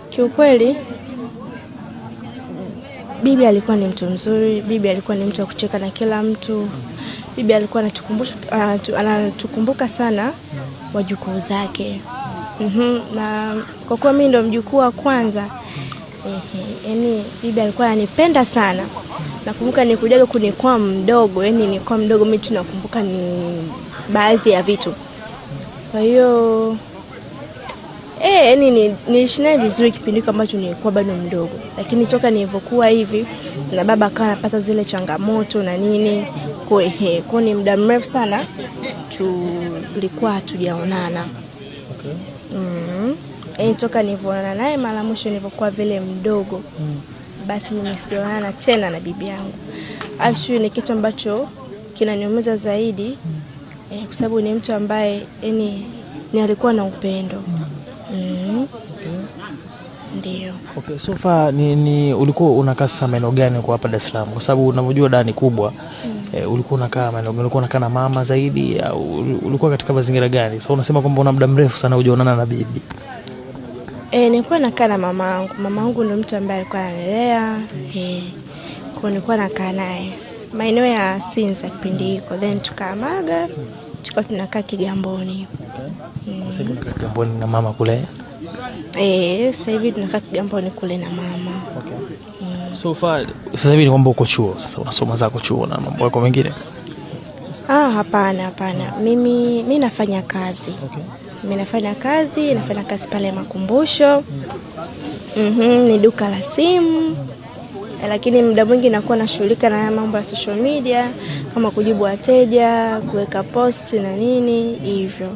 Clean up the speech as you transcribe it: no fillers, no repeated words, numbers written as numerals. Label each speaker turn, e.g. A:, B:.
A: Kiukweli bibi alikuwa ni mtu mzuri, bibi alikuwa ni mtu wa kucheka na kila mtu. Bibi alikuwa anatukumbuka sana wajukuu zake. Na kwa kuwa mimi ndo mjukuu wa kwanza, yani bibi alikuwa ananipenda sana. Nakumbuka nilikuja kunikuwa mdogo, yani nilikuwa mdogo, mimi tunakumbuka ni baadhi ya vitu. Kwa hiyo yani niliishi naye vizuri kipindi ambacho nilikuwa bado mdogo. Lakini toka nilivyokuwa hivi na baba akawa anapata zile changamoto na nini, kwa ni muda mrefu sana tulikuwa hatujaonana. Toka nilivyoonana naye mara mwisho nilipokuwa vile mdogo, basi mimi sijaonana tena na bibi yangu. Actually ni kitu ambacho kinaniumiza zaidi, kwa sababu ni mtu ambaye ni alikuwa na upendo. Ndio.
B: Okay, so far ni ulikuwa unakaa sasa maeneo gani kwa hapa Dar es Salaam? Kwa sababu unavyojua Dar ni kubwa. Ulikuwa unakaa maeneo gani? Ulikuwa unakaa na mama zaidi au ulikuwa katika mazingira gani? So unasema kwamba una muda mrefu sana hujaonana na bibi.
A: Nilikuwa nakaa na mamangu. Mamangu ndio mtu ambaye alikuwa ananilea. Kwa nilikuwa nakaa naye maeneo ya Sinza kipindi hiko, then tukahamaga tukawa tunakaa Kigamboni.
B: Sasa hivi unakaa Kigamboni na mama kule?
A: Sasa hivi tunakaa Kigamboni kule na mama.
B: So far sasa hivi ni kwamba uko chuo, sasa unasoma zako chuo na mambo yako mengine?
A: Hapana. Mimi nafanya kazi. Mimi nafanya kazi pale Makumbusho. Ni duka la simu. Lakini muda mwingi nakuwa nashughulika na mambo ya social media kama kujibu wateja, kuweka post na nini hivyo.